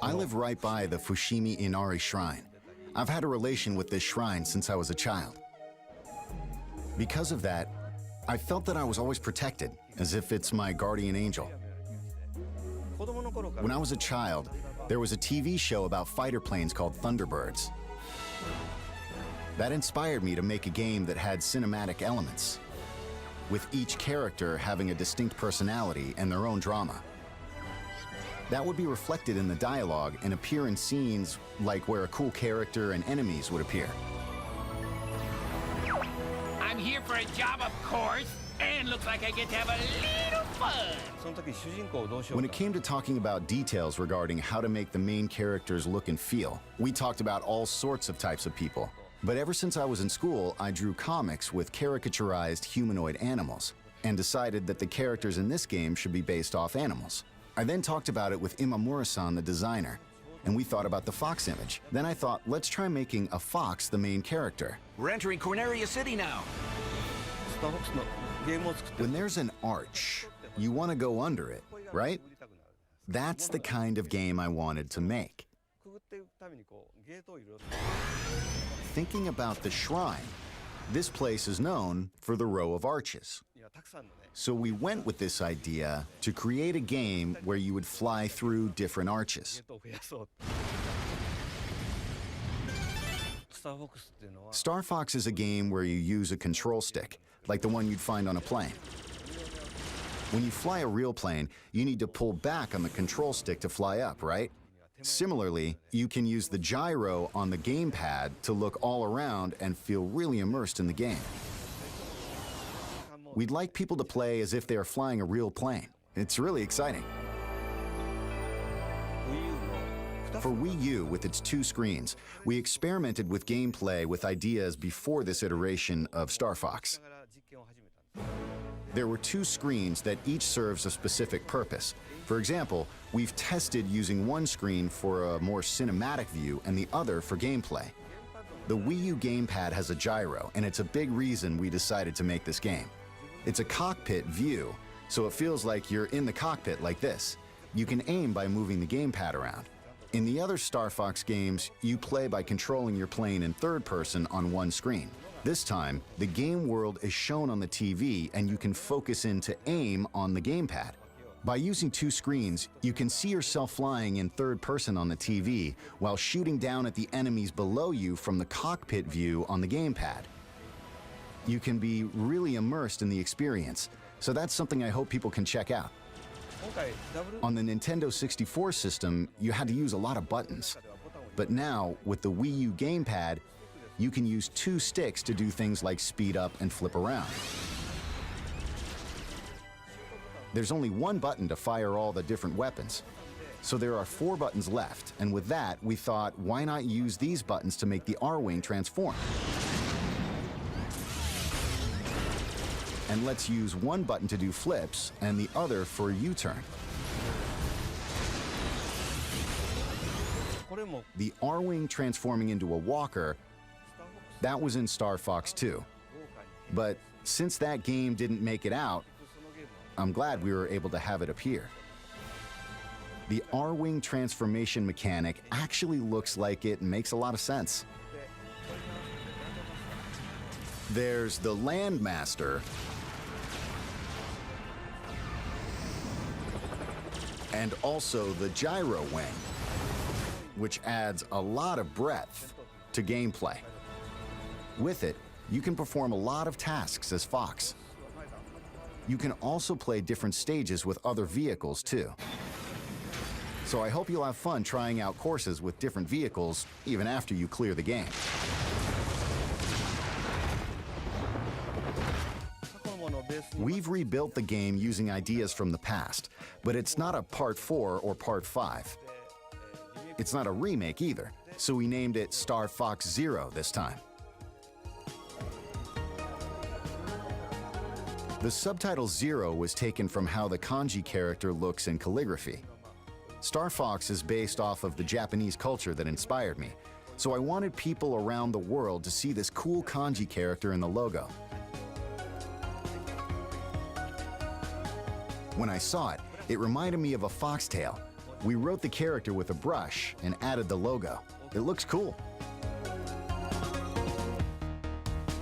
I live right by the Fushimi Inari Shrine. I've had a relation with this shrine since I was a child. Because of that, I felt that I was always protected, as if it's my guardian angel. When I was a child, there was a TV show about fighter planes called Thunderbirds. That inspired me to make a game that had cinematic elements, with each character having a distinct personality and their own drama. That would be reflected in the dialogue and appear in scenes like where a cool character and enemies would appear. I'm here for a job, of course, and looks like I get to have a little fun. When it came to talking about details regarding how to make the main characters look and feel, we talked about all sorts of types of people. But ever since I was in school, I drew comics with caricaturized humanoid animals and decided that the characters in this game should be based off animals. I then talked about it with Imamura-san, the designer, and we thought about the fox image. Then I thought, let's try making a fox the main character. We're entering Corneria City now. When there's an arch, you want to go under it, right? That's the kind of game I wanted to make. Thinking about the shrine, this place is known for the row of arches. So we went with this idea to create a game where you would fly through different arches. Star Fox is a game where you use a control stick, like the one you'd find on a plane. When you fly a real plane, you need to pull back on the control stick to fly up, right? Similarly, you can use the gyro on the gamepad to look all around and feel really immersed in the game. We'd like people to play as if they are flying a real plane. It's really exciting. For Wii U, with its 2 screens, we experimented with gameplay with ideas before this iteration of Star Fox. There were 2 screens that each serves a specific purpose. For example, we've tested using one screen for a more cinematic view and the other for gameplay. The Wii U gamepad has a gyro, and it's a big reason we decided to make this game. It's a cockpit view, so it feels like you're in the cockpit like this. You can aim by moving the gamepad around. In the other Star Fox games, you play by controlling your plane in third person on one screen. This time, the game world is shown on the TV and you can focus in to aim on the gamepad. By using 2 screens, you can see yourself flying in third person on the TV while shooting down at the enemies below you from the cockpit view on the gamepad. You can be really immersed in the experience, so that's something I hope people can check out. On the Nintendo 64 system, you had to use a lot of buttons. But now, with the Wii U gamepad, you can use 2 sticks to do things like speed up and flip around. There's only one button to fire all the different weapons. So there are 4 buttons left, and with that, we thought, why not use these buttons to make the R-Wing transform? And let's use one button to do flips and the other for a U-turn. The R-Wing transforming into a walker, that was in Star Fox 2. But since that game didn't make it out, I'm glad we were able to have it appear. The R-Wing transformation mechanic actually looks like it makes a lot of sense. There's the Landmaster, and also the Gyro Wing, which adds a lot of breadth to gameplay. With it, you can perform a lot of tasks as Fox. You can also play different stages with other vehicles too. So I hope you'll have fun trying out courses with different vehicles even after you clear the game. We've rebuilt the game using ideas from the past, but it's not a Part 4 or Part 5. It's not a remake either, so we named it Star Fox Zero this time. The subtitle Zero was taken from how the kanji character looks in calligraphy. Star Fox is based off of the Japanese culture that inspired me, so I wanted people around the world to see this cool kanji character in the logo. When I saw it, it reminded me of a foxtail, We wrote the character with a brush and added the logo. It looks cool.